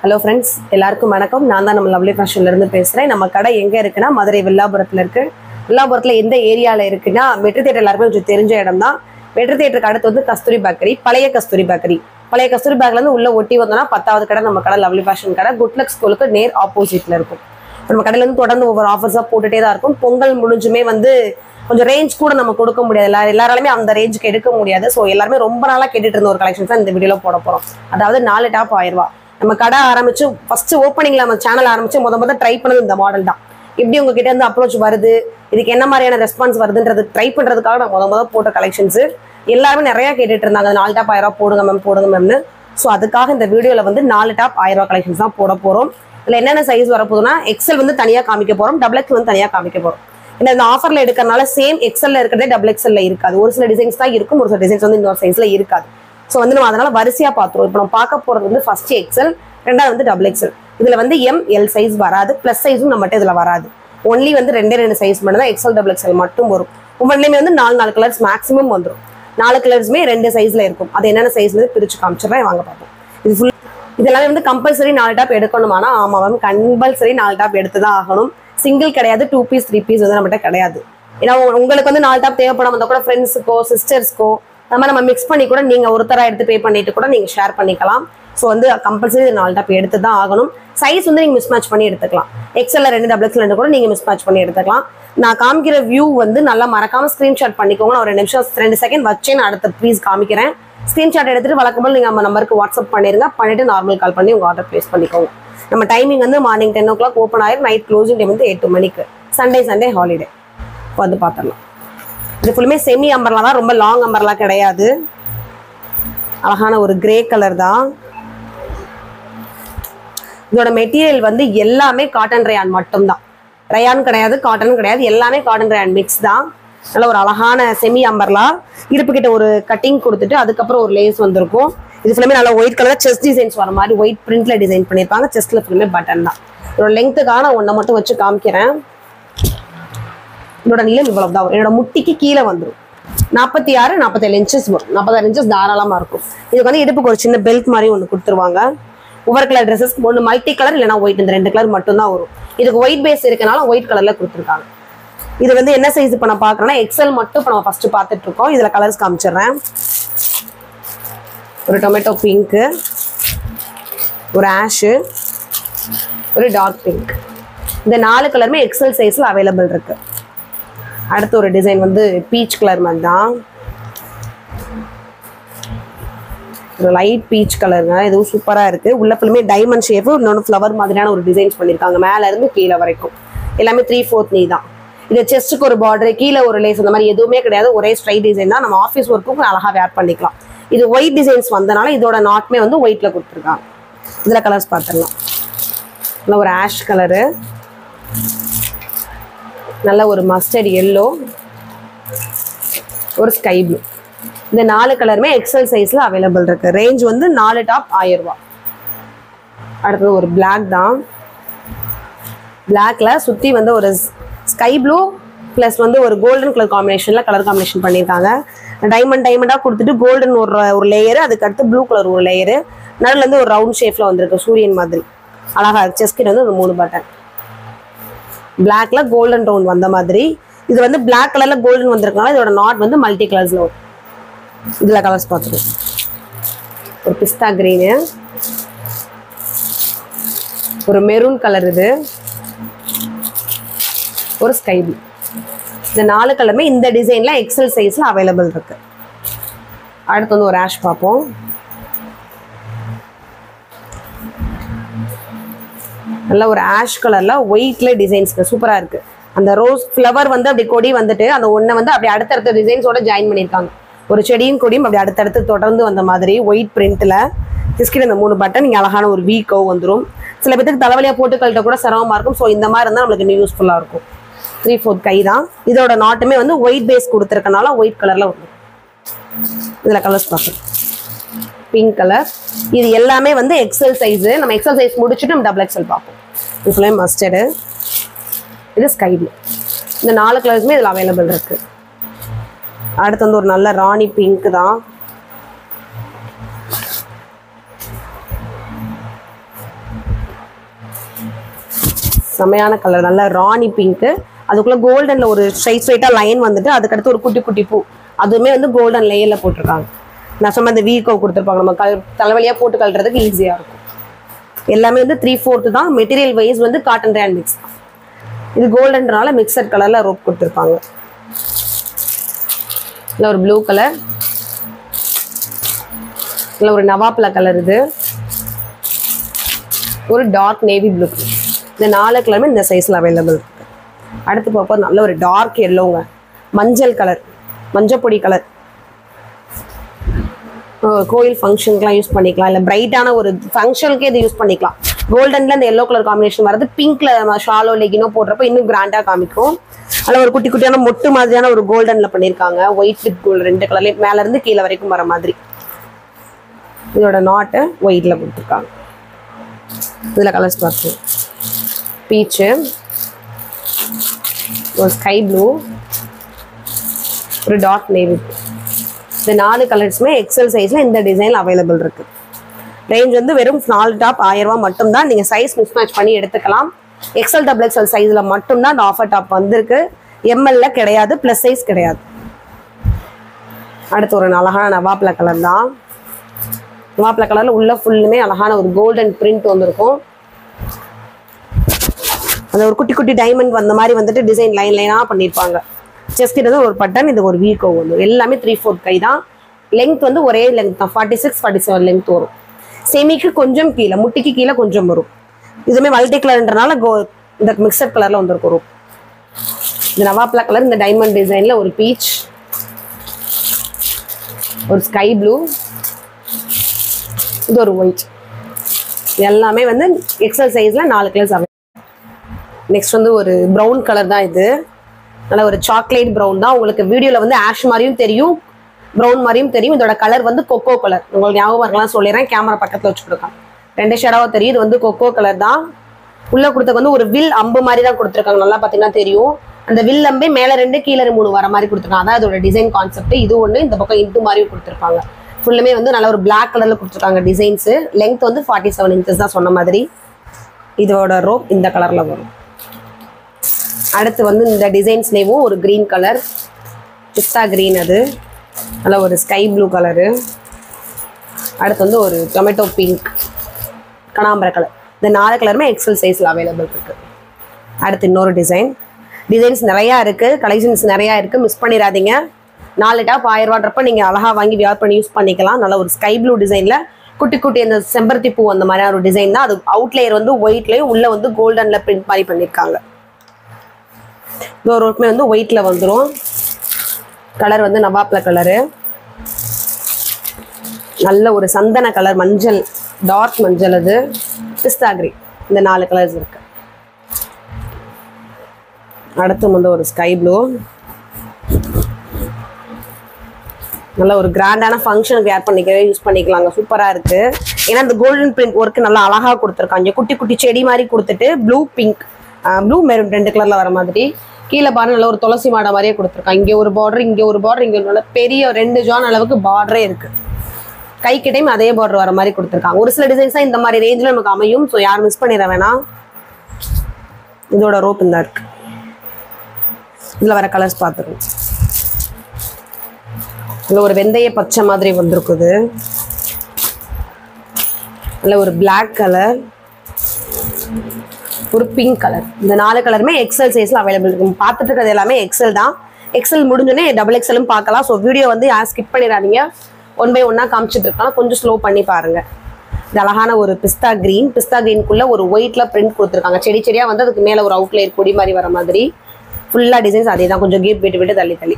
Hello friends, எல்லாருக்கும் வணக்கம். நான் தான் நம்ம லவ்லி ஃபேஷன்ல இருந்து பேசுறேன். நம்ம கடை எங்க இருக்குன்னா மதுரை வில்லாபுரத்துல இருக்கு. வில்லாபுரத்துல எந்த ஏரியால இருக்குன்னா மெட்ரோ தியேட்டர் எல்லாருமே கொஞ்சம் தெரிஞ்ச இடம் தான். மெட்ரோ தியேட்டருக்கு அடுத்து வந்து கஸ்தூரி பேக்கரி, பழைய கஸ்தூரி பேக்கரி. பழைய கஸ்தூரி பேக்கர்ல இருந்து உள்ள ஒட்டி வந்தோம்னா 10வது கடை நம்ம கடை லவ்லி ஃபேஷன் கடை. குட்லக் ஸ்கூலுக்கு நேர் ஆப்போசிட்ல இருக்கும். நம்ம கடையில இருந்து தொடர்ந்து ஒவ்வொரு ஆஃபர்ஸா போட்டுட்டே தான் இருக்கும். பொங்கல் முடிஞ்சுமே வந்து கொஞ்சம் ரேஞ்ச் கூட நம்ம கொடுக்க முடியாது, எல்லாராலுமே அந்த ரேஞ்சுக்கு எடுக்க முடியாது. ஸோ எல்லாருமே ரொம்ப நாளா கேட்டுட்டு இருந்த ஒரு கலெக்ஷன்ஸ் தான் இந்த வீடியோல போட போறோம். அதாவது 4 டாப் 1000 ரூபாய். நம்ம கடை ஆரம்பிச்சு ஃபர்ஸ்ட் ஓப்பனிங்ல நம்ம சேனல் ஆரம்பிச்சு முத ட்ரை பண்ணது இந்த மாடல் தான். எப்படி உங்ககிட்ட இருந்து அப்ரோச் வருது, இதுக்கு என்ன மாதிரியான ரெஸ்பான்ஸ் வருதுன்றது ட்ரை பண்றதுக்காக நான் முத போட்ட கலெக்ஷன்ஸ். எல்லாருமே நிறைய கேட்டுட்டு இருந்தாங்க, 4 டாப் 1000 ரூபாய் போடுங்க மேம்னு. ஸோ அதுக்காக இந்த வீடியோல வந்து 4 டாப் 1000 ரூபாய் கலெக்ஷன்ஸ் தான் போட போறோம். இதுல என்னென்ன சைஸ் வரப்போகுதுன்னா எக்ஸல் வந்து தனியா காமிக்க போறோம், டபுள் எக்ஸ் வந்து தனியா காமிக்க போறோம். ஏன்னா இந்த ஆஃபர்ல எடுக்கிறனால சேம் எக்ஸல்ல இருக்கிறதே டபுள் எக்ஸல்ல இருக்காது. ஒரு சில டிசைன்ஸ் தான் இருக்கும், ஒரு சில டிசைன்ஸ் வந்து இன்னொரு சைஸ்ல இருக்காது. ஸோ வந்து நம்ம அதனால வரிசையா பார்த்துருவோம். இப்போ நம்ம பார்க்க போறது வந்து ஃபர்ஸ்ட் எக்ஸல், ரெண்டாவது வந்து டபுள் எக்ஸல். இதுல வந்து எம் எல் சைஸ் வராது, பிளஸ் சைஸும் நம்மகிட்ட இதுல வராது. ஒன்லி வந்து 2 சைஸ் மட்டும் தான் எக்ஸல் டபுள் எக்ஸல் மட்டும் வரும். ஒவ்வொன்றுமே வந்து 4 கலர்ஸ் மேக்ஸிமம் வந்துடும். 4 கலர்ஸுமே 2 சைஸ்ல இருக்கும். அது என்னென்ன சைஸ்ல பிரிச்சு காமிச்சிடுறேன், வாங்க பார்ப்போம். இது ஃபுல் இதெல்லாமே வந்து கம்பல்சரி 4 டாப் எடுக்கணுமானா ஆமா மேம், கம்பல்சரி 4 டாப் எடுத்து தான் ஆகணும். சிங்கிள் கிடையாது, 2 பீஸ் 3 பீஸ் வந்து நம்மகிட்ட கிடையாது. ஏன்னா உங்களுக்கு வந்து 4 டாப் தேவைப்படாம இருந்தா கூட ஃப்ரெண்ட்ஸுக்கோ சிஸ்டர்ஸ்க்கோ நம்ம மிக்ஸ் பண்ணி கூட நீங்க ஒருத்தரா எடுத்து பே பண்ணிட்டு கூட நீங்க ஷேர் பண்ணிக்கலாம். ஸோ வந்து கம்பல்சரி 4 டாப் எடுத்து தான் ஆகணும். சைஸ் வந்து நீங்க மிஸ் மேட்ச் பண்ணி எடுத்துக்கலாம். எக்ஸல்ல 2 டபுள் எக்ஸ்எல் கூட நீங்க மிஸ் மேட்ச் பண்ணி எடுத்துக்கலாம். நான் காமிக்கிற வியூ வந்து நல்லா மறக்காம ஸ்கிரீன்ஷாட் பண்ணிக்கோங்க. நான் ஒரு 2 நிமிஷம் 2 செகண்ட் வச்சே நான் அடுத்த ப்ளீஸ் காமிக்கிறேன். ஸ்கிரீன்ஷாட் எடுத்துட்டு வழக்கம்போது நீங்க நம்ம நம்பருக்கு வாட்ஸ்அப் பண்ணிருங்க. பண்ணிட்டு நார்மல் கால் பண்ணி உங்க ஆர்டர் பிளேஸ் பண்ணிக்கோங்க. நம்ம டைமிங் வந்து மார்னிங் 10 o'clock ஓப்பன் ஆயிரும். நைட் க்ளோசிங் டைம் வந்து 8 மணிக்கு. சண்டே ஹாலிடே வந்து பார்த்துடலாம். இது ஃபுல்லுமே செமி அம்பர்லா தான், ரொம்ப லாங் அம்பர்லா கிடையாது. அழகான ஒரு கிரே கலர் தான். இதோட மெட்டீரியல் வந்து எல்லாமே காட்டன் ரயான் மட்டும்தான். ரயான் கிடையாது, காட்டன் கிடையாது, எல்லாமே காட்டன் ரயான் மிக்ஸ் தான். நல்ல ஒரு அழகான செமி அம்பர்லா. இடுப்பு கிட்ட ஒரு கட்டிங் கொடுத்துட்டு அதுக்கப்புறம் ஒரு லேஸ் வந்திருக்கும். இது ஃபுல்லுமே நல்ல ஒயிட் கலர் செஸ்ட் டிசைன்ஸ் வர மாதிரி ஒயிட் பிரிண்ட்ல டிசைன் பண்ணியிருப்பாங்க. செஸ்ட்ல ஃபுல்லுமே பட்டன் தான். இதோட லெங்த்துக்காக ஒன்றை மட்டும் வச்சு காமிக்கிறேன். இதோட நீளம் இவ்வளவு தான் வரும். என்னோட முட்டிக்கு கீழே வந்துடும். 46-47 இன்ச்சஸ் வரும். 46 இன்ச்சஸ் தாராளமா இருக்கும். இதுக்கு வந்து இடுப்புக்கு ஒரு சின்ன பெல்ட் மாதிரி ஒன்று கொடுத்துருவாங்க. ஒவ்வொரு கலர் ட்ரெஸ்ஸஸ் ஒன்று மல்டி கலர் இல்லைனா ஒயிட், இந்த 2 கலர் மட்டும் தான் வரும். இதுக்கு ஒயிட் பேஸ் இருக்கனால ஒயிட் கலர்ல கொடுத்துருக்காங்க. இது வந்து என்ன சைஸ் இப்போ நான் பார்க்குறேன்னா எக்ஸல் மட்டும் இப்போ நம்ம ஃபர்ஸ்ட் பார்த்துட்டு இருக்கோம். இதுல கலர்ஸ் காமிச்சிடுறேன். ஒரு டொமேட்டோ பிங்க்கு, ஒரு ஆஷு, ஒரு டார்க் பிங்க். இந்த 4 கலருமே எக்ஸல் சைஸ்ல அவைலபிள் இருக்கு. அடுத்து ஒரு டிசைன் வந்து பீச் கலர் மாதிரி தான், ஒரு லைட் பீச் கலருங்க. இதுவும் சூப்பரா இருக்கு. உள்ள ஃபுல்லுமே டைமண்ட் ஷேப், இன்னொன்று ஃப்ளவர் மாதிரியான ஒரு டிசைன்ஸ் பண்ணியிருக்காங்க. மேல இருந்து கீழே வரைக்கும் எல்லாமே 3/4 நீ தான். இது செஸ்ட்டுக்கு ஒரு பார்டர், கீழே ஒரு லேஸ், அந்த மாதிரி எதுவுமே கிடையாது. ஒரே ஸ்ட்ரைட் டிசைன் தான். நம்ம ஆஃபீஸ் ஒர்க்கும் அழகா வேர் பண்ணிக்கலாம். இது ஒயிட் டிசைன்ஸ் வந்தனால இதோட நாட்மே வந்து ஒயிட்ல கொடுத்துருக்காங்க. இதுல கலர்ஸ் பார்த்துடலாம். நல்ல ஒரு ஆஷ் கலரு, நல்ல ஒரு மஸ்டர்ட் எல்லோ, ஒரு ஸ்கை ப்ளூ. இந்த 4 கலருமே எக்ஸல் சைஸ்ல அவைலபிள் இருக்கு. ரேஞ்ச் வந்து 4 டாப் 1000 ரூபாய். அடுத்தது ஒரு பிளாக் தான். பிளாக்ல சுத்தி வந்து ஒரு ஸ்கை ப்ளூ பிளஸ் வந்து ஒரு கோல்டன் கலர் காம்பினேஷன்ல கலர் காம்பினேஷன் பண்ணியிருக்காங்க. டைமண்டா கொடுத்துட்டு கோல்டன் ஒரு லேயரு, அதுக்கு அடுத்து ப்ளூ கலர் ஒரு லேயரு, நடுவில் இருந்து ஒரு ரவுண்ட் ஷேப்ல வந்திருக்கு சூரியன் மாதிரி. அழகா செஸ்ட் வந்து ஒரு 3 பட்டன். பிளாக்ல கோல்டன் ரவுண்ட் வந்த மாதிரி. இது வந்து பிளாக் கலர்ல கோல்டன் வந்திருக்கனால இதோட நாட் வந்து மல்டி கலர்ஸ்ல வரும். இதுல கலர்ஸ் பார்த்துருக்கோம். ஒரு பிஸ்தா கிரீனு, ஒரு மெரூன் கலர், இது ஒரு ஸ்கை ப்ளூ. இந்த 4 கலருமே இந்த டிசைன்ல எக்ஸல் சைஸ்ல அவைலபிள் இருக்கு. அடுத்து வந்து ஒரு ஆஷ் பார்ப்போம். நல்ல ஒரு ஆஷ் கலர்ல ஒயிட்ல டிசைன்ஸ் சூப்பரா இருக்கு. அந்த ரோஸ் ஃப்ளவர் வந்து அப்படி கொடி வந்துட்டு அந்த ஒன்றை வந்து அப்படி அடுத்தடுத்த டிசைன்ஸோட ஜாயின் பண்ணியிருக்காங்க. ஒரு செடியும் கொடியும் அப்படி அடுத்தடுத்து தொடர்ந்து வந்த மாதிரி ஒயிட் பிரிண்ட்ல டிஸ்கில் இந்த 3 பட்டன். இங்கே அழகான ஒரு வீ கவ் வந்துடும். சில பேருக்கு தலைவலியா போட்டு கழட்ட கூட சிரமமா இருக்கும். ஸோ இந்த மாதிரி இருந்தால் நம்மளுக்கு இன்னும் யூஸ்ஃபுல்லா இருக்கும். 3/4 கை தான். இதோட நாட்டுமே வந்து ஒயிட் பேஸ் கொடுத்துருக்கனால ஒயிட் கலர்ல வரும். இதுல கலர்ஸ் பார்க்கணும். Pink colour. இது எல்லாமே வந்து எக்ஸல் சைஸ். நம்ம எக்ஸல் சைஸ் முடிச்சுட்டு நம்ம டபுள் எக்ஸல் பார்ப்போம். இது மஸ்டர்டு, இது ஸ்கை ப்ளூ. இந்த 4 கலர்ஸுமே இதில் அவைலபிள் இருக்கு. அடுத்து வந்து ஒரு நல்ல ராணி பிங்க் தான். செமையான கலர், நல்ல ராணி பிங்க்கு. அதுக்குள்ள கோல்டன்ல ஒரு ஸ்ட்ரைட்டா லைன் வந்துட்டு அதுக்கடுத்து ஒரு குட்டி குட்டி பூ, அதுவுமே வந்து கோல்டன் லேயர்ல போட்டிருக்காங்க. நான் சொன்ன அந்த வீக்கோ கொடுத்துருப்பாங்க, நம்ம தலைவலியா போட்டு கழுறதுக்கு ஈஸியா இருக்கும். எல்லாமே வந்து 3/4 தான். மெட்டீரியல் வைஸ் வந்து காட்டன் ரேன் மிக்ஸ். இது கோல்டன்றனால மிக்சட் கலர்ல ரோப் கொடுத்துருப்பாங்க. இல்லை ஒரு ப்ளூ கலர், இல்லை ஒரு நவாப்ல கலர், இது ஒரு டார்க் நேவி ப்ளூ. இந்த 4 கலருமே இந்த சைஸ்ல அவைலபிள் இருக்கு. அடுத்து பார்ப்போம் நல்ல ஒரு டார்க் எல்லோங்க, மஞ்சள் கலர், மஞ்சப்பொடி கலர். கோயில் ஃபங்க்ஷனுக்குலாம் யூஸ் பண்ணிக்கலாம், இல்லை பிரைட்டான ஒரு ஃபங்க்ஷனுக்கே இது யூஸ் பண்ணிக்கலாம். கோல்டன்ல இந்த எல்லோ கலர் காம்பினேஷன் வரது பிங்க்ல நம்ம ஷாலோ லெகினோ போடுறப்ப இன்னும் கிராண்டா காமிக்கும். அதில் ஒரு குட்டி குட்டியான மொட்டு மாதிரியான ஒரு கோல்டன்ல பண்ணியிருக்காங்க, ஒயிட் வித் கோல்டு 2 கலர்லேயும் மேல இருந்து கீழே வரைக்கும் வர மாதிரி. இதோட நாட்டு ஒயிட்ல கொடுத்துருக்காங்க. இதில் கலர்ஸ் பார்ப்போம். பீச்சு, ஒரு ஸ்கை ப்ளூ, ஒரு டார்க் நேவி. இந்த 4 கலர்ஸுமே எக்ஸல் சைஸ்ல இந்த டிசைன் அவைலபிள் இருக்கு. ரேஞ்ச் வந்து வெறும் 4 டாப் 1000 ரூபாய் மட்டும்தான். நீங்க சைஸ் மிஸ் மேட்ச் பண்ணி எடுத்துக்கலாம். எக்ஸல் டபுள் எக்ஸல் சைஸ்ல மட்டும்தான் இந்த ஆஃபர் டாப் வந்திருக்கு. எம்எல்ல கிடையாது, பிளஸ் சைஸ் கிடையாது. அடுத்து ஒரு அழகான நவாப்ல கலர் தான். நவாப்ல கலர்ல உள்ள ஃபுல்லுமே அழகான ஒரு கோல்டன் பிரிண்ட் வந்திருக்கும். அந்த ஒரு குட்டி குட்டி டைமண்ட் வந்த மாதிரி வந்துட்டு டிசைன் லைன் லைனா பண்ணியிருப்பாங்க. செஸ்ட் இது ஒரு பட்டன், இது ஒரு வீக்கோ வந்து எல்லாமே 3/4 கை தான். லெங்த் வந்து ஒரே லெங்த் தான், 46-47 லெங்த் வரும். செமிக்கு கொஞ்சம் கீழே, முட்டிக்கு கீழே கொஞ்சம் வரும். இதுவுமே மல்டி கலர்ன்றனால இந்த மிக்சட் கலர்ல வந்திருக்கும். இந்த நவாப்ல கலர், இந்த டைமண்ட் டிசைன்ல ஒரு பீச், ஒரு ஸ்கை ப்ளூ, இது ஒரு ஒயிட். எல்லாமே வந்து எக்ஸல் சைஸ்ல 4 கலர்ஸ் அவைலபிள். நெக்ஸ்ட் வந்து ஒரு ப்ரௌன் கலர் தான். இது நல்ல ஒரு சாக்லேட் ப்ரௌன் தான். உங்களுக்கு வீடியோல வந்து ஆஷ் மாதிரியும் தெரியும், ப்ரௌன் மாதிரியும் தெரியும். இதோட கலர் வந்து கொக்கோ கலர். உங்களுக்கு ஞாபகம் இருக்கலாம் சொல்லிடுறேன், கேமரா பக்கத்துல வச்சு கொடுக்கலாம். 2 ஷேடாவா தெரியும். இது வந்து கொக்கோ கலர் தான். உள்ள கொடுத்தது வந்து ஒரு வில் அம்பு மாதிரி தான் கொடுத்துருக்காங்க. நல்லா பாத்தீங்கன்னா தெரியும். அந்த வில் அம்பே மேல 2 கீழே 3 வர மாதிரி கொடுத்துருக்காங்க. அதான் இதோட டிசைன் கான்செப்ட். இது ஒண்ணு, இந்த பக்கம் இன்ட்டு மாதிரியும் கொடுத்துருப்பாங்க. ஃபுல்லுமே வந்து நல்ல ஒரு பிளாக் கலர்ல கொடுத்துருக்காங்க டிசைன்ஸ். லெங்த் வந்து 47 இன்ச்சஸ் தான் சொன்ன மாதிரி. இதோட ரோப் இந்த கலர்ல வரும். அடுத்து வந்து இந்த டிசைன்ஸ்லேயும் ஒரு கிரீன் கலர், பிஸ்தா கிரீன், அது நல்ல ஒரு ஸ்கை ப்ளூ கலரு. அடுத்து வந்து ஒரு டொமேட்டோ பிங்க், கனாம்பர கலர். இந்த 4 கலருமே எக்ஸல் சைஸ்ல அவைலபிள் இருக்கு. அடுத்து இன்னொரு டிசைன்ஸ் நிறையா இருக்கு, கலெக்ஷன்ஸ் நிறையா இருக்கு, மிஸ் பண்ணிடாதீங்க. 4 டாப் 1000 ரூபாய்ன்றப்ப நீங்க அழகா வாங்கி வியர் பண்ணி யூஸ் பண்ணிக்கலாம். நல்ல ஒரு ஸ்கை ப்ளூ டிசைன்ல குட்டி குட்டி அந்த செம்பருத்தி பூ அந்த மாதிரியான ஒரு டிசைன் தான். அது அவுட்லேயர் வந்து ஒயிட்லயும் உள்ள வந்து கோல்டன்ல பிரிண்ட் மாதிரி பண்ணியிருக்காங்க. ரோட்மே வந்து ஒயிட்ல வந்துடும். கலர் வந்து நவாப்ல கலரு, நல்ல ஒரு சந்தன கலர், மஞ்சள், டார்க் மஞ்சள், அது பிஸ்தா கிரீன். இந்த 4 கலர்ஸ் இருக்கு. அடுத்து வந்து ஒரு ஸ்கை ப்ளூ, நல்ல ஒரு கிராண்டான ஃபங்க்ஷனுக்கு வேர் பண்ணிக்கவே யூஸ் பண்ணிக்கலாங்க. சூப்பரா இருக்கு. ஏன்னா இந்த கோல்டன் பிரிண்ட் ஒர்க் நல்லா அழகா கொடுத்துருக்காங்க. குட்டி குட்டி செடி மாதிரி கொடுத்துட்டு ப்ளூ பிங்க், ப்ளூ மெரூன் 2 கலர்ல வர மாதிரி. கீழே பாருங்க நல்ல ஒரு துளசி மாடை மாதிரியே கொடுத்துருக்காங்க. இங்கே ஒரு பார்டர், இங்கே ஒரு பார்டர், இங்கே நல்ல பெரிய 2 ஜான் அளவுக்கு பார்டரே இருக்கு. கை கிட்டையும் அதே பார்டர் வர மாதிரி கொடுத்துருக்காங்க. ஒரு சில டிசைன்ஸ் தான் இந்த மாதிரி ரேஞ்சில் நமக்கு அமையும். ஸோ யாரும் மிஸ் பண்ணிட வேணாம். இதோட ரோப் இந்த இருக்கு. இதில் வர கலர்ஸ் பார்த்துருங்க. இதில் ஒரு வெந்தய பச்சை மாதிரி வந்திருக்குது. இதில் ஒரு பிளாக் கலர், ஒரு பிங்க் கலர். இந்த 4 கலருமே எக்ஸல் சைஸ்ல அவைலபிள் இருக்கு. பார்த்துட்டு இருக்கிறது எல்லாமே எக்ஸல் தான். எக்ஸல் முடிஞ்சோடனே டபுள் எக்ஸலும் பார்க்கலாம். ஸோ வீடியோ வந்து யாரும் ஸ்கிப் பண்ணிடாதீங்க. 1 by 1 காமிச்சிட்டு இருக்காங்க, கொஞ்சம் ஸ்லோ பண்ணி பாருங்க. இது அழகான ஒரு பிஸ்தா கிரீனுக்குள்ள ஒரு ஒயிட்ல பிரிண்ட் கொடுத்துருக்காங்க. செடி செடியா வந்து அதுக்கு மேல ஒரு அவுட்லேயர் கொடி மாதிரி வர மாதிரி. ஃபுல்லா டிசைன்ஸ் அதே தான், கொஞ்சம் கேப் விட்டு விட்டு தள்ளி தள்ளி.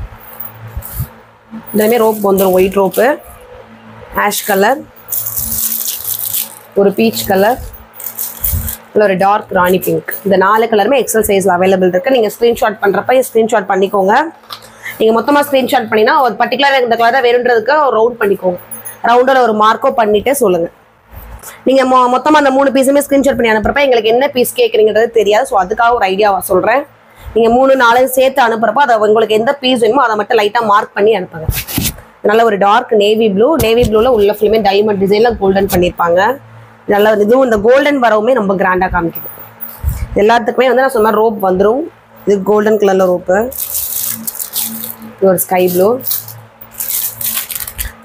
இதுலமே ரோப் வந்துடும். ஒயிட் ரோப்பு, ஆஷ் கலர், ஒரு பீச் கலர், ஒரு டார்க் ராணி பிங்க். இந்த 4 கலருமே எக்ஸல் சைஸ்ல அவைலபிள் இருக்கு. நீங்க ஸ்கிரீன்ஷாட் பண்றப்ப ஸ்கிரீன்ஷாட் பண்ணிக்கோங்க. நீங்க மொத்தமா ஸ்கிரீன்ஷாட் பண்ணினா ஒரு பர்டிகுலர் இந்த கலரை வேணுன்றதுக்கு ரவுண்ட் பண்ணிக்கோங்க. ரவுண்டோட ஒரு மார்க்கோ பண்ணிட்டு சொல்லுங்க. நீங்க மொத்தமா அந்த 3 பீஸுமே ஸ்கிரீன்ஷாட் பண்ணி அனுப்புறப்ப எங்களுக்கு என்ன பீஸ் கேட்குறீங்கிறது தெரியாது. ஸோ அதுக்காக ஒரு ஐடியாவா சொல்றேன். நீங்க 3-4 சேர்த்து அனுப்புறப்ப அதை உங்களுக்கு எந்த பீஸ் வேணுமோ அதை மட்டும் லைட்டா மார்க் பண்ணி அனுப்புங்க. நல்ல ஒரு டார்க் நேவி ப்ளூல உள்ள ஃபுல்லுமே டைமண்ட் டிசைன்ல கோல்டன் பண்ணியிருப்பாங்க. நல்லா இதுவும் இந்த கோல்டன் வரவுமே ரொம்ப கிராண்டா காமிக்குது. எல்லாத்துக்குமே வந்து நான் சொன்ன ரோப் வந்துடும். இது கோல்டன் கலர்ல ரோப்பு, இது ஒரு ஸ்கை ப்ளூ,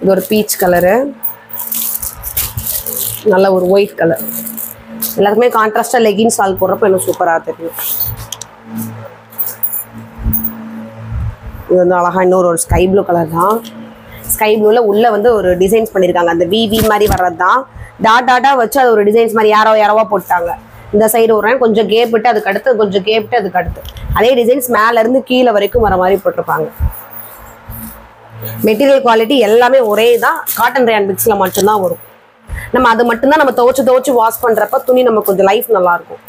இது ஒரு பீச் கலரு, நல்ல ஒரு ஒயிட் கலர். எல்லாத்துக்குமே கான்ட்ராஸ்டா லெகின்ஸ் ஆல் போடுறப்ப இன்னும் சூப்பராக தெரியும். இது வந்து அழகா இன்னொரு ஒரு ஸ்கை ப்ளூ கலர் தான். ஸ்கை ப்ளூல உள்ள வந்து ஒரு டிசைன்ஸ் பண்ணியிருக்காங்க. அந்த விவி மாதிரி வர்றது தான். டாட்டா வச்சு அது ஒரு டிசைன்ஸ் மாதிரி யாரோவா போட்டாங்க. இந்த சைடு ஒரு கொஞ்சம் கேப் விட்டு அதுக்கு அடுத்து, கொஞ்சம் கேப் விட்டு அதுக்கு அடுத்து, அதே டிசைன்ஸ் மேல இருந்து கீழே வரைக்கும் வர மாதிரி போட்டிருப்பாங்க. மெட்டீரியல் குவாலிட்டி எல்லாமே ஒரே தான். காட்டன் ரேயான் மிக்ஸ்ல மட்டும்தான் வரும். நம்ம அது மட்டும்தான் நம்ம துவச்சு வாஷ் பண்றப்ப துணி நமக்கு கொஞ்சம் லைஃப் நல்லா இருக்கும்.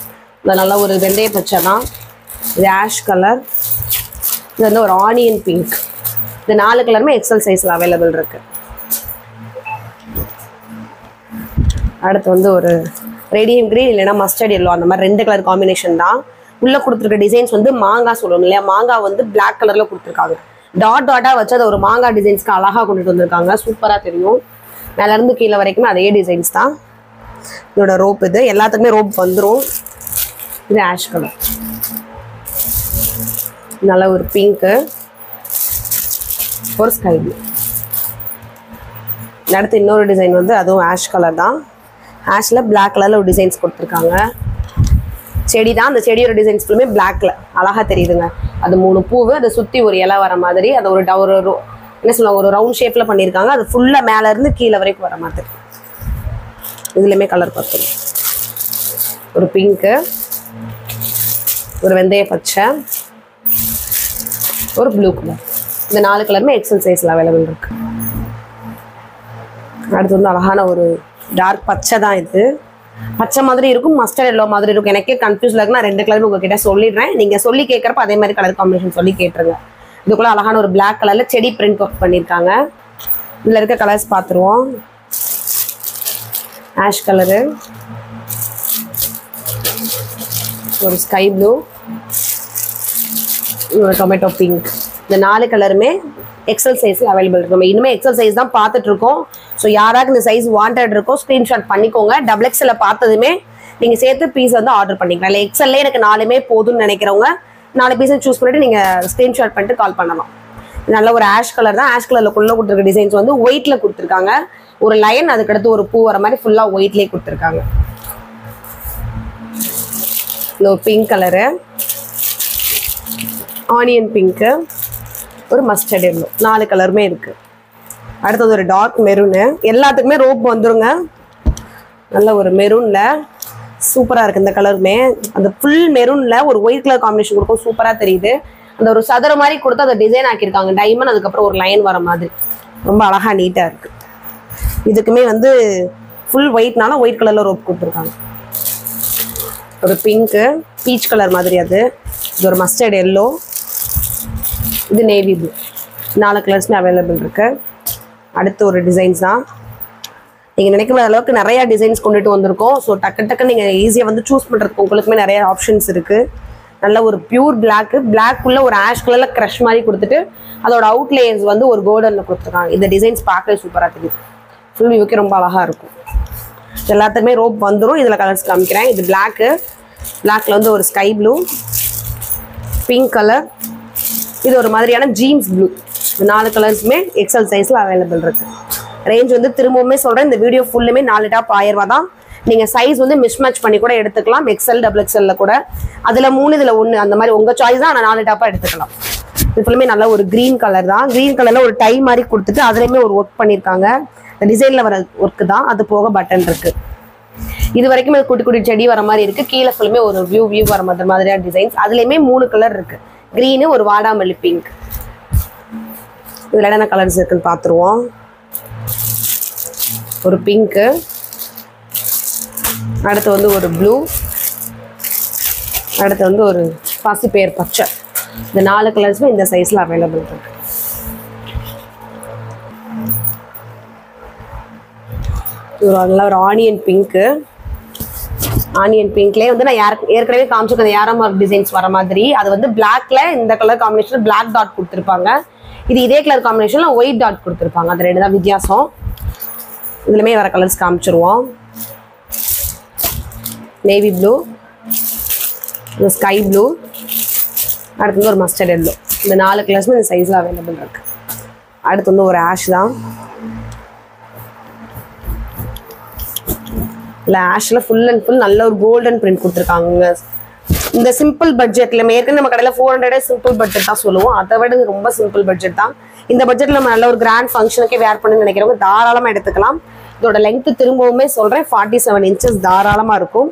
இந்த நல்ல ஒரு வெந்தய பச்சை தான். இது ஆஷ் கலர், இது வந்து ஒரு ஆனியன் பிங்க். இந்த 4 கலருமே எக்ஸல் சைஸ்ல அவைலபிள் இருக்கு. அடுத்து வந்து ஒரு ரேடியம் கிரீன் இல்லைன்னா மஸ்டர்ட் எல்லோ, அந்த மாதிரி 2 கலர் காம்பினேஷன் தான். உள்ள கொடுத்துருக்க டிசைன்ஸ் வந்து மாங்காய் சொல்லணும் இல்லையா, மாங்காய் வந்து பிளாக் கலர்ல கொடுத்துருக்காங்க. டாட்டா வச்சு அதை ஒரு மாங்காய் டிசைன்ஸ்க்கு அழகா கொண்டுட்டு வந்திருக்காங்க. சூப்பரா தெரியும். மேல இருந்து கீழே வரைக்குமே அதே டிசைன்ஸ் தான். இதோட ரோப் இது எல்லாத்துக்குமே ரோப் வந்துடும். இது ஆஷ் கலர், நல்ல ஒரு பிங்க்கு, ஒரு ஸ்கை ப்ளூ. அடுத்து இன்னொரு டிசைன் வந்து அதுவும் ஆஷ் கலர் தான். ஆஷ்ல பிளாக் கலர்ல ஒரு டிசைன்ஸ் கொடுத்துருக்காங்க. செடி தான். அந்த செடியோட டிசைன்ஸ் ஃபுல்லுமே பிளாக்ல அழகா தெரியுதுங்க. அது 3 பூவு, அதை சுத்தி ஒரு இலை வர மாதிரி, அது ஒரு என்ன சொல்லுவாங்க, ஒரு ரவுண்ட் ஷேப்ல பண்ணியிருக்காங்க. அது ஃபுல்லா மேல இருந்து கீழே வரைக்கும் வர மாதிரி. இதுலயுமே கலர் பார்த்துரும். ஒரு பிங்க்கு, ஒரு வெந்தய பச்சை, ஒரு ப்ளூ கலர். இந்த 4 கலருமே எக்ஸல் சைஸ்ல அவைலபிள் இருக்கு. அடுத்து வந்து அழகான ஒரு டார்க் பச்சை தான். இது பச்சை மாதிரி இருக்கும், மஸ்டர்ட் எல்லோ மாதிரி இருக்கும். எனக்கே கன்ஃபியூஸ்ல இருக்கு. நான் 2 கலரும் உங்ககிட்ட சொல்லிடுறேன். நீங்க சொல்லி கேட்கறப்ப அதே மாதிரி கலர் காம்பினேஷன் சொல்லி கேட்டுருங்க. இதுக்குள்ள அழகான ஒரு பிளாக் கலர்ல செடி பிரிண்ட் ஒர்க் பண்ணியிருக்காங்க. இதுல இருக்க கலர்ஸ் பார்த்துருவோம். ஆஷ் கலரு, ஒரு ஸ்கை ப்ளூ, ஒரு டொமேட்டோ பிங்க். இந்த 4 கலருமே எக்ஸல் சைஸ்ல அவைலபிள் இருக்கு. நம்ம இனிமே எக்ஸல் சைஸ் தான் பார்த்துட்டு இருக்கோம். ஸோ யாராவது இந்த சைஸ் வாண்டட் இருக்கோ ஸ்கிரீன்ஷாட் பண்ணிக்கோங்க. XXL பார்த்ததுமே நீங்க சேர்த்து பீஸ் வந்து ஆர்டர் பண்ணிக்கலாம். இல்லை எக்ஸல்ல எனக்கு 4மே போதும்னு நினைக்கிறவங்க 4 பீஸை சூஸ் பண்ணிட்டு நீங்க ஸ்கிரீன்ஷாட் பண்ணிட்டு கால் பண்ணலாம். நல்ல ஒரு ஆஷ் கலர் தான். ஆஷ் கலர்ல குள்ள கொடுத்துருக்க டிசைன்ஸ் வந்து ஒயிட்ல கொடுத்துருக்காங்க. ஒரு லைன், அதுக்கடுத்து ஒரு பூ வர மாதிரி ஃபுல்லா ஒயிட்லேயே கொடுத்துருக்காங்க. இந்த ஒரு பிங்க் கலரு, ஆனியன் பிங்க்கு, ஒரு மஸ்டர்ட் எல்லோ, 4 கலருமே இருக்கு. அடுத்தது ஒரு டார்க் மெரூனு. எல்லாத்துக்குமே ரோப் வந்துருங்க. நல்ல ஒரு மெரூன்ல சூப்பரா இருக்கு. இந்த கலருமே அந்த ஃபுல் மெரூன்ல ஒரு ஒயிட் கலர் காம்பினேஷன் கொடுக்கும். சூப்பரா தெரியுது. அந்த ஒரு சதுர மாதிரி கொடுத்து அதை டிசைன் ஆக்கியிருக்காங்க. டைமண்ட், அதுக்கப்புறம் ஒரு லைன் வர மாதிரி ரொம்ப அழகா நீட்டா இருக்கு. இதுக்குமே வந்து ஃபுல் ஒயிட்னால ஒயிட் கலர்ல ரோப் கொடுத்துருக்காங்க. ஒரு பிங்க்கு, பீச் கலர் மாதிரி, அது இது ஒரு மஸ்டர்ட் எல்லோ, இது நேவி ப்ளூ. 4 கலர்ஸ்மே அவைலபிள் இருக்கு. அடுத்து ஒரு டிசைன்ஸ் தான். நீங்கள் நினைக்கிற அளவுக்கு நிறைய டிசைன்ஸ் கொண்டுட்டு வந்திருக்கோம். ஸோ டக்கு நீங்கள் ஈஸியாக வந்து சூஸ் பண்ணுறதுக்கு உங்களுக்குமே நிறைய ஆப்ஷன்ஸ் இருக்குது. நல்ல ஒரு பியூர் பிளாக்குள்ள ஒரு ஆஷ் கலரில் க்ரஷ் மாதிரி கொடுத்துட்டு அதோட அவுட்லேயர்ஸ் வந்து ஒரு கோல்டனில் கொடுத்துருக்காங்க. இந்த டிசைன்ஸ் பார்க்கவே சூப்பராக தெரியும். ஃபுல் வியூக்கே ரொம்ப அழகாக இருக்கும். எல்லாத்துக்குமே ரோப் வந்துடும். இதில் கலர்ஸ் காமிக்கிறேன். இது பிளாக்ல வந்து ஒரு ஸ்கை ப்ளூ, பிங்க் கலர், இது ஒரு மாதிரியான ஜீன்ஸ் ப்ளூ. இந்த 4 கலர்ஸுமே எக்ஸல் சைஸ்ல அவைலபிள் இருக்கு. ரேஞ்ச் வந்து திரும்பவுமே சொல்றேன், இந்த வீடியோ ஃபுல்லுமே 4 டாப் 1000 ரூபா தான். நீங்க சைஸ் வந்து மிஸ்மேட்ச் பண்ணி கூட எடுத்துக்கலாம். XL XXL கூட, அதுல 3 இதுல 1 அந்த மாதிரி உங்க சாய்ஸ் தான். நான் 4 டாப்பா எடுத்துக்கலாம். இது ஃபுல்லுமே நல்ல ஒரு கிரீன் கலர் தான். கிரீன் கலர்ல ஒரு டை மாதிரி கொடுத்துட்டு அதுலயுமே ஒரு ஒர்க் பண்ணிருக்காங்க. டிசைன்ல வர ஒர்க் தான். அது போக பட்டன் இருக்கு. இது வரைக்கும் குட்டி குட்டி செடி வர மாதிரி இருக்கு. கீழே ஃபுல்லுமே ஒரு வியூ வர மாதிரியான டிசைன்ஸ். அதுலயுமே 3 கலர் இருக்கு. கிரீனு, ஒரு வாடாமல்லி பிங்க். இதுல என்ன கலர்ஸ் இருக்குன்னு பார்த்துருவோம். ஒரு பிங்க்கு, அடுத்து வந்து ஒரு ப்ளூ, அடுத்து வந்து ஒரு பாசிப்பயிர் பச்சை. இந்த 4 கலர்ஸுமே இந்த சைஸ்ல அவைலபிள் இருக்கு. நல்ல ஒரு ஆனியன் பிங்க்கு. ஆனியன் பிங்க்லேயே வந்து நான் ஏற்கனவே காமிச்சிருக்கேன் யாரமார் டிசைன்ஸ் வர மாதிரி. அது வந்து பிளாக்ல இந்த கலர் காம்பினேஷன் பிளாக் டாட் கொடுத்துருப்பாங்க. இது இதே கலர் காம்பினேஷன்ல ஒயிட் டாட் கொடுத்துருப்பாங்க. அது 2 தான் வித்தியாசம். இதுலமே வர கலர்ஸ் காமிச்சிருவோம். நேவி ப்ளூ, இந்த ஸ்கை ப்ளூ, அடுத்து வந்து ஒரு மஸ்டர்ட் எல்லோ. இந்த 4 கலர்ஸுமே இந்த சைஸில் அவைலபிள் இருக்கு. அடுத்து வந்து ஒரு ஆஷ் தான். இல்லை ஆஷில் ஃபுல் அண்ட் ஃபுல் நல்ல ஒரு கோல்டன் பிரிண்ட் கொடுத்துருக்காங்க. இந்த சிம்பிள் பட்ஜெட்டில் ஏற்கனவே நம்ம கடையில் 400 சிம்பிள் பட்ஜெட் தான் சொல்லுவோம். அதை விட ரொம்ப சிம்பிள் பட்ஜெட் தான். இந்த பட்ஜெட்டில் நம்ம நல்ல ஒரு கிராண்ட் ஃபங்க்ஷனுக்கே வேர் பண்ணி நினைக்கிறவங்க தாராளமாக எடுத்துக்கலாம். இதோட லென்த்து திரும்பவுமே சொல்கிறேன் 47 இன்ச்சஸ் தாராளமாக இருக்கும்.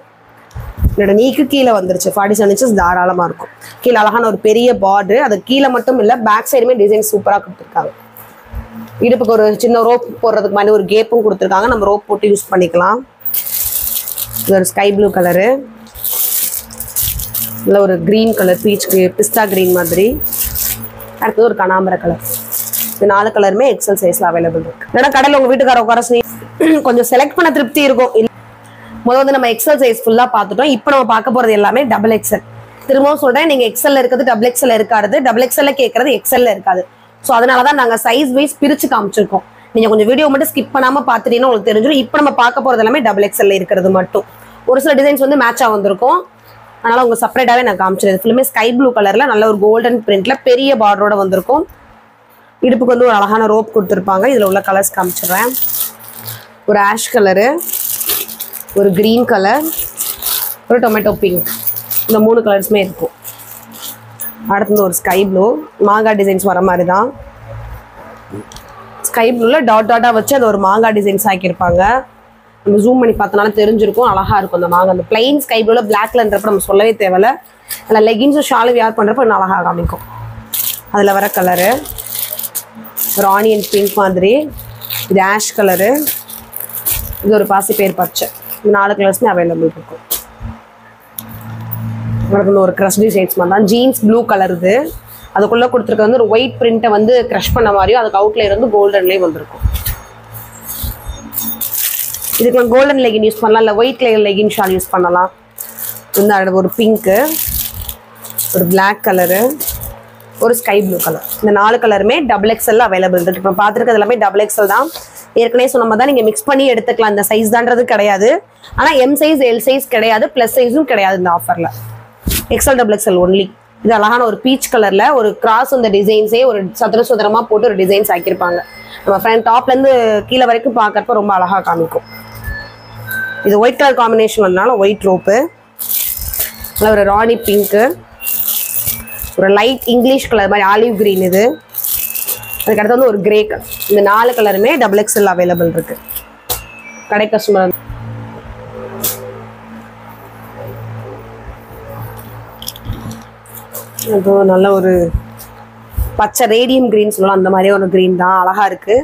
என்னோட நீக்கு கீழே வந்துருச்சு. 47 இன்ச்சஸ் தாராளமாக இருக்கும். கீழே அழகான ஒரு பெரிய பார்டர், அது கீழே மட்டும் இல்லை பேக் சைடுமே டிசைன் சூப்பராக கொடுத்துருக்காங்க. இடுப்புக்கு ஒரு சின்ன ரோப் போடுறதுக்கு மாதிரி ஒரு கேப்பும் கொடுத்துருக்காங்க. நம்ம ரோப் போட்டு யூஸ் பண்ணிக்கலாம். இது ஒரு ஸ்கை ப்ளூ கலரு, இல்லை ஒரு க்ரீன் கலர், பீச் பிஸ்தா க்ரீன் மாதிரி. அடுத்தது ஒரு கனாம்பர கலர். இந்த 4 கலருமே எக்ஸல் சைஸில் அவைலபிள் இருக்கு. ஏன்னா கடையில் உங்கள் வீட்டுக்கார உட்கார கொஞ்சம் செலக்ட் பண்ண திருப்தி இருக்கும். முதல்ல வந்து நம்ம எக்ஸல் சைஸ் ஃபுல்லாக பார்த்துட்டோம். இப்போ நம்ம பார்க்க போகிறது எல்லாமே டபுள் எக்ஸல். திரும்பவும் சொல்கிறேன், நீங்கள் எக்ஸல்ல இருக்கிறது டபுள் எக்ஸல் இருக்காது, டபுள் எக்ஸல்ல கேட்கறது எக்ஸல்ல இருக்காது. ஸோ அதனால தான் நாங்கள் சைஸ் வைஸ் பிரித்து காமிச்சிருக்கோம். நீங்கள் கொஞ்சம் வீடியோ மட்டும் ஸ்கிப் பண்ணாமல் பார்த்துட்டீங்கன்னா உங்களுக்கு தெரிஞ்சிடும். இப்போ நம்ம பார்க்க போகிறது எல்லாமே டபுள் எக்ஸல்ல இருக்கிறது மட்டும். ஒரு சில டிசைன்ஸ் வந்து மேட்சாக வந்திருக்கும், அதனால உங்களுக்கு செப்பரேட்டாகவே நான் காமிச்சிருது. ஃபுல்லுமே ஸ்கை ப்ளூ கலரில் நல்ல ஒரு கோல்டன் பிரிண்ட்ல பெரிய பார்டரோட வந்திருக்கும். இடுப்புக்கு வந்து ஒரு அழகான ரோப் கொடுத்துருப்பாங்க. இதில் உள்ள கலர்ஸ் காமிச்சிடுறேன். ஒரு ஆஷ் கலரு, ஒரு க்ரீன் கலர், ஒரு டொமேட்டோ பிங்க். இந்த 3 கலர்ஸுமே இருக்கும். அடுத்தது ஒரு ஸ்கை ப்ளூ, மாங்காய் டிசைன்ஸ் வர மாதிரி தான். ஸ்கை ப்ளூவில் டாட் டாட்டாக வச்சு அது ஒரு மாங்காய் டிசைன்ஸ் ஆக்கியிருப்பாங்க. நம்ம ஜூம் பண்ணி பார்த்தனால தெரிஞ்சிருக்கும், அழகாக இருக்கும் அந்த மாங்காய். அந்த பிளைன் ஸ்கை ப்ளூவில் பிளாக்லன்றப்ப நம்ம சொல்லவே தேவையில்ல. அதில் லெகின்ஸும் ஷாலு வியர் பண்ணுறப்ப இன்னும் அழகாக காமிக்கும். அதில் வர கலரு ஒரு ஆனியன் பிங்க் மாதிரி, இது ஆஷ் கலரு, இது ஒரு பாசிப்பயிர் பச்சை. இந்த 4 கலர்ஸுமே அவைலபிள் இருக்கும். ஒரு க்ரஷ் டிசைன்ஸ் மாதிரி தான். ஜீன்ஸ் ப்ளூ கலர், இது அதுக்குள்ளே கொடுத்துருக்க வந்து ஒரு ஒயிட் பிரிண்ட்டை வந்து க்ரஷ் பண்ண மாதிரியும் அதுக்கு அவுட்லேயர் வந்து கோல்டன்லேயும் வந்திருக்கும். இதுக்கு நம்ம கோல்டன் லெகின் யூஸ் பண்ணலாம், இல்லை ஒயிட் லெகின் ஷால் யூஸ் பண்ணலாம். இந்த ஒரு பிங்க்கு, ஒரு பிளாக் கலரு, ஒரு ஸ்கை ப்ளூ கலர். இந்த 4 கலருமே டபுள் எக்ஸல்ல அவைலபிள் இருக்குது. இப்போ பார்த்துருக்கிறது எல்லாமே டபுள் எக்ஸல் தான். ஏற்கனவே சொன்ன மாதிரி தான் நீங்கள் மிக்ஸ் பண்ணி எடுத்துக்கலாம். இந்த சைஸ் தான்றது கிடையாது. ஆனால் எம் சைஸ் எல் சைஸ் கிடையாது, ப்ளஸ் சைஸும் கிடையாது இந்த ஆஃபரில். XL double XL only. இது அழகான ஒரு பீச் கலரில் ஒரு கிராஸ், இந்த டிசைன்ஸே ஒரு சதுரமாக போட்டு ஒரு டிசைன்ஸ் ஆக்கியிருப்பாங்க. நம்ம ஃப்ரண்ட் டாப்லேருந்து கீழே வரைக்கும் பார்க்கறப்ப ரொம்ப அழகாக காமிக்கும். இது ஒயிட் கலர் காம்பினேஷன் வந்தனால ஒயிட் ரோப்பு, ஒரு ராணி பிங்க்கு, ஒரு லைட் இங்கிலீஷ் கலர் மாதிரி ஆலிவ் கிரீன். இது அதுக்கடுத்து வந்து ஒரு கிரே கலர். இந்த 4 கலருமே டபுள் எக்ஸல் அவைலபிள் இருக்கு. கடை கஸ்டமர் இப்போ நல்ல ஒரு பச்சை ரேடியம் கிரீன் சொல்லலாம், அந்த மாதிரியே ஒரு கிரீன் தான், அழகா இருக்கு.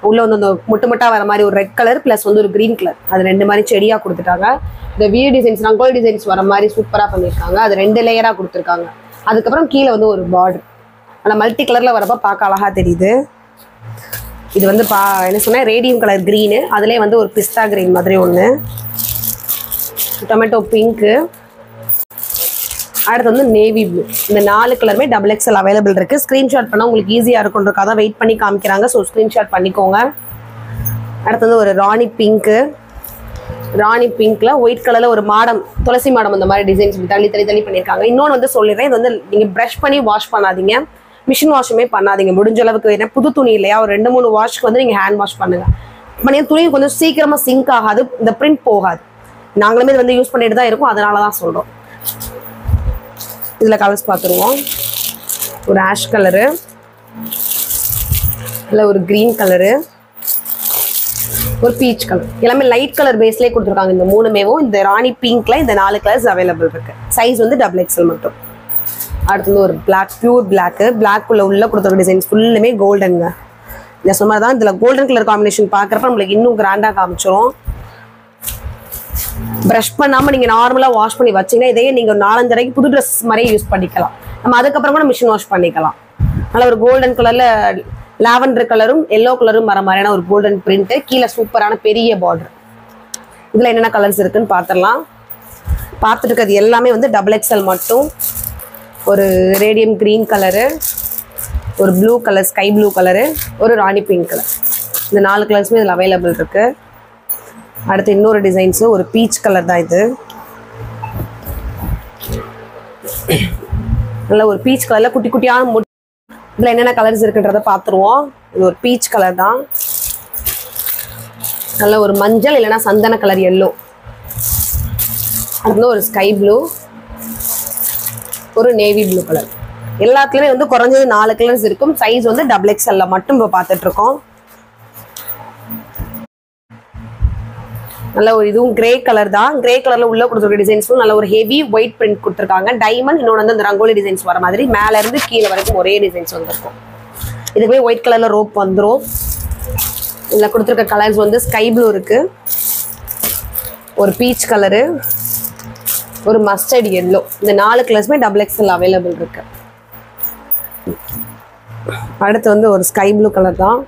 உள்ள வந்து அந்த முட்டா வர மாதிரி ஒரு ரெட் கலர் பிளஸ் வந்து ஒரு கிரீன் கலர், அது 2 மாதிரி செடியா கொடுத்துட்டாங்க. இந்த வியூ டிசைன்ஸ் ரங்கோலி டிசைன்ஸ் வர மாதிரி சூப்பரா பண்ணியிருக்காங்க. அது 2 லேயரா கொடுத்துருக்காங்க. அதுக்கப்புறம் கீழே வந்து ஒரு பார்டர், ஆனால் மல்டி கலரில் வரப்போ பார்க்க அழகாக தெரியுது. இது வந்து என்ன சொன்னால் ரேடியம் கலர் க்ரீனு, அதிலே வந்து ஒரு பிஸ்தா க்ரீன் மாதிரி ஒன்று, டொமேட்டோ பிங்க்கு, அடுத்து வந்து நேவி ப்ளூ. இந்த 4 கலருமே டபுள் எக்ஸல் அவைலபிள் இருக்குது. ஸ்க்ரீன்ஷாட் பண்ணால் உங்களுக்கு ஈஸியாக இருக்குன்றக்காக தான் வெயிட் பண்ணி காமிக்கிறாங்க. ஸோ ஸ்க்ரீன்ஷாட் பண்ணிக்கோங்க. அடுத்து வந்து ஒரு ராணி பிங்க்கு, ராணி பிங்க்ல ஒயிட் கலர்ல ஒரு மாடம், துளசி மாடம் அந்த மாதிரி டிசைன்ஸ் தள்ளி பண்ணியிருக்காங்க. இன்னொன்று வந்து சொல்லிடுறேன், இது வந்து நீங்கள் ப்ரஷ் பண்ணி வாஷ் பண்ணாதீங்க, மிஷின் வாஷுமே பண்ணாதீங்க. முடிஞ்ச அளவுக்கு என்ன புது துணி இல்லையா, ஒரு 2-3 வாஷ்க்கு வந்து நீங்கள் ஹேண்ட் வாஷ் பண்ணுங்க. பண்ணி துணி கொஞ்சம் சீக்கிரமாக சிங்க் ஆகாது, இந்த பிரிண்ட் போகாது. நாங்களுமே இது வந்து யூஸ் பண்ணிட்டு தான் இருக்கோம், அதனால தான் சொல்கிறோம். இதில் கலர்ஸ் பார்த்துருவோம். ஒரு ஆஷ் கலரு, இல்லை ஒரு க்ரீன் கலரு, ஒரு பீச் கலர். எல்லாமே லைட் கலர் பேஸ்லேயே கொடுத்துருக்காங்க. இந்த 3மேவும் இந்த ராணி பிங்க்ல இந்த 4 கலர்ஸ் அவைலபிள் இருக்கு. சைஸ் வந்து டபுள் எக்ஸல் மட்டும். அடுத்து வந்து ஒரு பிளாக், பியூர் பிளாக்கு, பிளாக்குள்ள உள்ள கொடுத்துருக்க டிசைன்ஸ் ஃபுல்லுமே கோல்டனுங்க. இந்த சொன்ன தான் இதில் கோல்டன் கலர் காம்பினேஷன் பார்க்குறப்ப நம்மளுக்கு இன்னும் கிராண்டாக காமிச்சிரும். ப்ரஷ் பண்ணாமல் நீங்கள் நார்மலாக வாஷ் பண்ணி வச்சிங்கன்னா இதையே நீங்கள் 4-5 தடவைக்கு புது ட்ரெஸ் மாதிரியே யூஸ் பண்ணிக்கலாம். நம்ம அதுக்கப்புறம் கூட மிஷின் வாஷ் பண்ணிக்கலாம். அதனால் ஒரு கோல்டன் கலரில் லாவெண்டர் கலரும் எல்லோ கலரும் வர மாதிரியான ஒரு கோல்டன் பிரிண்ட்டு, கீழே சூப்பரான பெரிய பார்டர். இதில் என்னென்ன கலர்ஸ் இருக்குன்னு பார்த்துடலாம். பார்த்துட்டு இருக்கிறது எல்லாமே வந்து டபுள் எக்ஸல் மட்டும். ஒரு ரேடியம் க்ரீன் கலரு, ஒரு blue colour, sky blue colour, ஒரு ராணி பிங்க் கலர். இந்த 4 கலர்ஸுமே இதில் அவைலபிள் இருக்குது. அடுத்து இன்னொரு டிசைன்ஸு ஒரு பீச் கலர் தான். நல்ல ஒரு பீச் கலர்ல குட்டி குட்டியான முட்டை. இதுல என்னென்ன கலர்ஸ் இருக்குன்றத பார்த்துருவோம். இது ஒரு பீச் கலர் தான். நல்ல ஒரு மஞ்சள் இல்லைன்னா சந்தன கலர் எல்லோ. அது ஒரு ஸ்கை ப்ளூ, ஒரு நேவி ப்ளூ கலர். எல்லாத்துலயுமே வந்து குறைஞ்சது 4 கலர்ஸ் இருக்கும். சைஸ் வந்து XXL மட்டும் இப்போ பார்த்துட்டு இருக்கோம். நல்ல ஒரு இதுவும் கிரே கலர் தான். கிரே கலர்ல உள்ள கொடுத்துருக்க டிசைன்ஸும் நல்ல ஒரு ஹெவி ஒயிட் பிரிண்ட் கொடுத்துருக்காங்க. டைமண்ட், இன்னொன்று வந்து அந்த ரங்கோலி டிசைன்ஸ் வர மாதிரி மேல இருந்து கீழே வரைக்கும் ஒரே டிசைன்ஸ் வந்துருக்கும். இதுவே ஒயிட் கலர்ல ரோப் வந்துடும். இதுல கொடுத்துருக்க கலர்ஸ் வந்து ஸ்கை ப்ளூ இருக்கு, ஒரு பீச் கலரு, ஒரு மஸ்டர்ட் எல்லோ. இந்த 4 கலர்ஸுமே XXL அவைலபிள் இருக்கு. அடுத்து வந்து ஒரு ஸ்கை ப்ளூ கலர் தான்.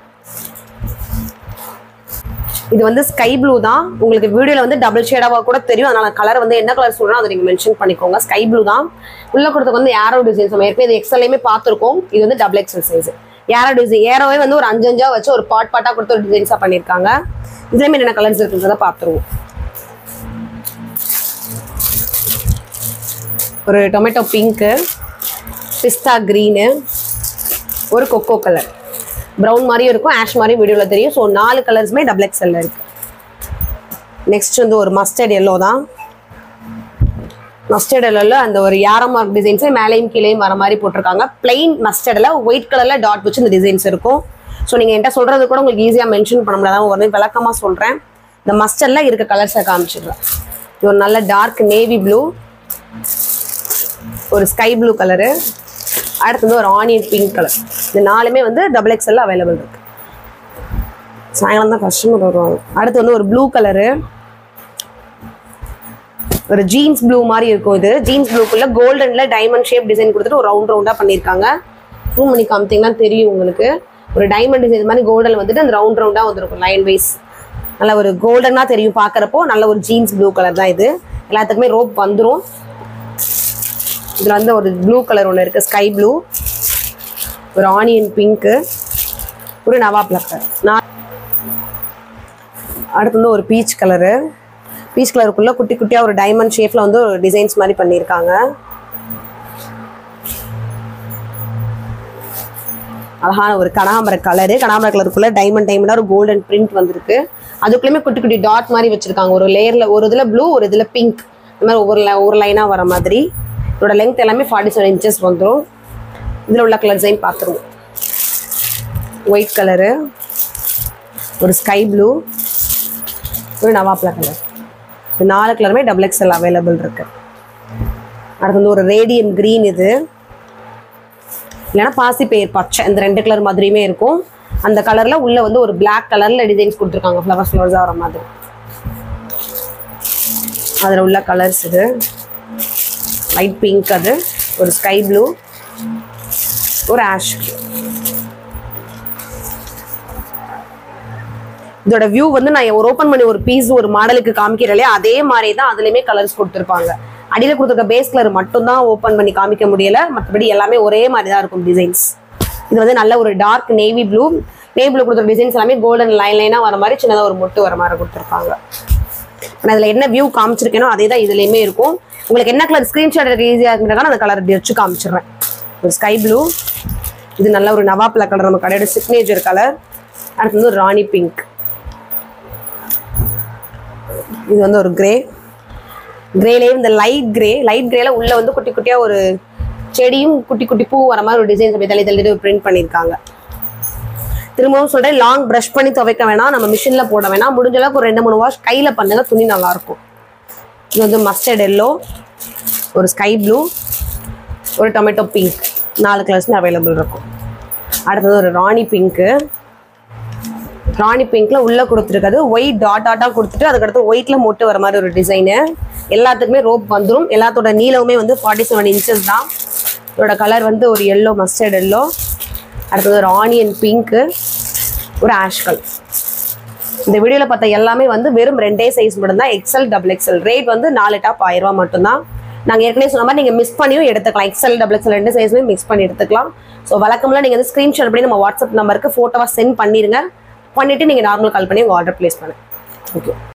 இது வந்து ஸ்கை ப்ளூ தான். உங்களுக்கு வீடியோல வந்து டபுள் ஷேடாவா கூட தெரியும். அதனால கலர் வந்து என்ன கலர் சொல்றோம் அதை நீங்க மென்ஷன் பண்ணிக்கோங்க. ஸ்கை ப்ளூ தான். உள்ள கொடுத்தது வந்து ஏரோ டிசைன்ஸ். நம்ம ஏற்கனவே இது XLலையுமே பார்த்துருக்கோம். இது வந்து XXL சைஸ். ஏரோ டிசைன், ஏரோவே வந்து ஒரு 5 வச்சு ஒரு பாட்டா கொடுத்து ஒரு டிசைன்ஸா பண்ணியிருக்காங்க. இதுலயுமே என்ன கலர்ஸ் இருக்குன்றத பார்த்துருவோம். ஒரு டொமேட்டோ பிங்க்கு, பிஸ்தா கிரீனு, ஒரு கொக்கோ கலர், ப்ரௌன் மாதிரியும் இருக்கும், ஆஷ் மாதிரியும் வீடியோவில் தெரியும். ஸோ 4 கலர்ஸுமே XXL இருக்கு. நெக்ஸ்ட் வந்து ஒரு மஸ்டர்ட் எல்லோ தான். மஸ்டர்ட் எல்லோவில் அந்த ஒரு யாரோ மார்க் டிசைன்ஸே மேலேயும் கீழேயும் வர மாதிரி போட்டிருக்காங்க. பிளைன் மஸ்டர்டில் ஒயிட் கலரில் டாட் வச்சு இந்த டிசைன்ஸ் இருக்கும். ஸோ நீங்கள் என்கிட்ட சொல்கிறது கூட உங்களுக்கு ஈஸியாக மென்ஷன் பண்ண முடியாது. ஒரு விளக்கமாக சொல்கிறேன். இந்த மஸ்டர்டில் இருக்க கலர்ஸை காமிச்சிடுறேன். இது ஒரு நல்ல டார்க் நேவி ப்ளூ, ஒரு ஸ்கை ப்ளூ கலரு, அடுத்து வந்து ஒரு ஆனியன் பிங்க் கலர். இந்த 4மே வந்து XXL அவைலபிள் இருக்கு. சாயங்காலம் தான் கஸ்டமர் வருவாங்க. அடுத்து வந்து ஒரு ப்ளூ கலரு, ஒரு ஜீன்ஸ் ப்ளூ மாதிரி இருக்கும். இது ஜீன்ஸ் ப்ளூக்குள்ள கோல்டன்ல டைமண்ட் ஷேப் டிசைன் கொடுத்துட்டு ஒரு ரவுண்டா பண்ணியிருக்காங்க. ஜூம் பண்ணி காமித்தீங்கன்னா தெரியும் உங்களுக்கு. ஒரு டைமண்ட் டிசைன் மாதிரி கோல்டன் வந்துட்டு அந்த ரவுண்டா வந்துருக்கும் லைன் வைஸ். நல்ல ஒரு கோல்டனா தெரியும் பார்க்குறப்போ. நல்ல ஒரு ஜீன்ஸ் ப்ளூ கலர் தான் இது. எல்லாத்துக்குமே ரோப் வந்துடும். இதுல வந்து ஒரு ப்ளூ கலர் ஒன்று இருக்கு, ஸ்கை ப்ளூ, ஒரு ஆனியன் பிங்க்கு, ஒரு நவாப் கலர். அடுத்து வந்து ஒரு பீச் கலரு. பீச் கலருக்குள்ள குட்டி குட்டியா ஒரு டைமண்ட் ஷேப்ல வந்து ஒரு டிசைன்ஸ் மாதிரி பண்ணியிருக்காங்க. அழகான ஒரு கனகாம்பர கலரு. கனகாம்பர கலருக்குள்ள டைமண்டா ஒரு கோல்டன் பிரிண்ட் வந்திருக்கு. அதுக்குள்ளேயுமே குட்டி குட்டி டாட் மாதிரி வச்சிருக்காங்க. ஒரு லேயர்ல ஒரு இதுல ப்ளூ, ஒரு இதுல பிங்க், இந்த மாதிரி ஒவ்வொரு லைனா வர மாதிரி. இதோட லெங்த் எல்லாமே 47 inches வந்துடும். இதில் உள்ள கலர் டிசைன் பார்த்துருவோம். ஒயிட் கலரு, ஒரு ஸ்கை ப்ளூ, ஒரு நவாப்லா கலர். இந்த 4 கலருமே XXL அவைலபிள் இருக்கு. அடுத்து வந்து ஒரு ரேடியன் கிரீன், இது இல்லைன்னா பாசி பேர் பச்சை, இந்த 2 கலர் மாதிரியுமே இருக்கும். அந்த கலர்ல உள்ள வந்து ஒரு பிளாக் கலர்ல டிசைன்ஸ் கொடுத்துருக்காங்க, ஃப்ளவர்ஸா வர மாதிரி. அதில் உள்ள கலர்ஸ் இது லைட் பிங்க், அது ஒரு ஸ்கை ப்ளூ, ஒரு ஆஷ். இதோட வியூ வந்து நான் ஒரு ஓப்பன் பண்ணி ஒரு பீஸ் ஒரு மாடலுக்கு காமிக்கிறேன், அதே மாதிரி தான் அதுலயுமே கலர்ஸ் கொடுத்துருப்பாங்க. அடியில் கொடுத்துருக்க பேஸ் கலர் மட்டும் தான் ஓப்பன் பண்ணி காமிக்க முடியல, மற்றபடி எல்லாமே ஒரே மாதிரி தான் இருக்கும் டிசைன்ஸ். இது வந்து நல்ல ஒரு dark navy blue. Navy blue கொடுத்துருக்க டிசைன்ஸ் எல்லாமே கோல்டன் லைனா வர மாதிரி சின்னதாக ஒரு மொட்டு வர மாதிரி கொடுத்துருப்பாங்க. நான் இதில் என்ன வியூ காமிச்சிருக்கேனோ அதே தான் இதுலேயுமே இருக்கும். உங்களுக்கு என்ன கலர் ஸ்க்ரீன்ஷாட் எடுக்க ஈஸியாக இருக்குன்றக்கான அந்த கலர் வச்சு காமிச்சிடுறேன். ஒரு ஸ்கை ப்ளூ, இது நல்ல ஒரு நவாப்ல கலர், நம்ம கடையோட சிக்னேச்சர் கலர். அடுத்து வந்து ஒரு ராணி பிங்க், இது வந்து ஒரு கிரே. கிரேலேயே இந்த லைட் கிரேல உள்ள வந்து குட்டி குட்டியாக ஒரு செடியும் குட்டி குட்டி பூ வர மாதிரி ஒரு டிசைன்ஸ் அப்படி தள்ளி பிரிண்ட் பண்ணியிருக்காங்க. திரும்பவும் சொல்கிறேன், லாங் ப்ரஷ் பண்ணி துவைக்க வேணாம், நம்ம மிஷினில் போட வேணாம். முடிஞ்ச அளவுக்கு ஒரு 2-3 வாஷ் கையில் பண்ணுங்க, துணி நல்லாயிருக்கும். இது வந்து மஸ்டர்ட் எல்லோ, ஒரு ஸ்கை ப்ளூ, ஒரு டொமேட்டோ பிங்க், 4 கலர்ஸ்மே அவைலபிள் இருக்கும். அடுத்தது ஒரு ராணி பிங்க்கு. ராணி பிங்க்ல உள்ள கொடுத்துருக்காது ஒயிட் டாட்டாக கொடுத்துட்டு அதுக்கடுத்து ஒயிட்ல மொட்டு வர மாதிரி ஒரு டிசைனு. எல்லாத்துக்குமே ரோப் வந்துடும். எல்லாத்தோட நீளவுமே வந்து 47 inches தான். இதோட கலர் வந்து ஒரு எல்லோ, மஸ்டர்ட் எல்லோ. அடுத்தது ஒரு ஆனியன் பிங்க்கு, ஒரு ஆஷ் கலர். இந்த வீடியோவில் பார்த்த எல்லாமே வந்து வெறும் 2 சைஸ் மட்டும்தான், XL XXL. ரேட் வந்து 4 டாப் 1000 ரூபா மட்டும்தான். நாங்கள் ஏற்கனவே சொன்ன மாதிரி நீங்கள் மிஸ் பண்ணியும் எடுத்துக்கலாம். XL XXL 2 சைஸ்மே மிக்ஸ் பண்ணி எடுத்துக்கலாம். ஸோ வழக்கம்லாம் நீங்கள் வந்து ஸ்க்ரீன்ஷாட் பண்ணி நம்ம வாட்ஸ்அப் நம்பருக்கு ஃபோட்டோவாக சென்ட் பண்ணிடுங்க. பண்ணிவிட்டு நீங்கள் நார்மல் கால் பண்ணி உங்கள் ஆர்டர் ப்ளேஸ் பண்ணுங்கள். ஓகே.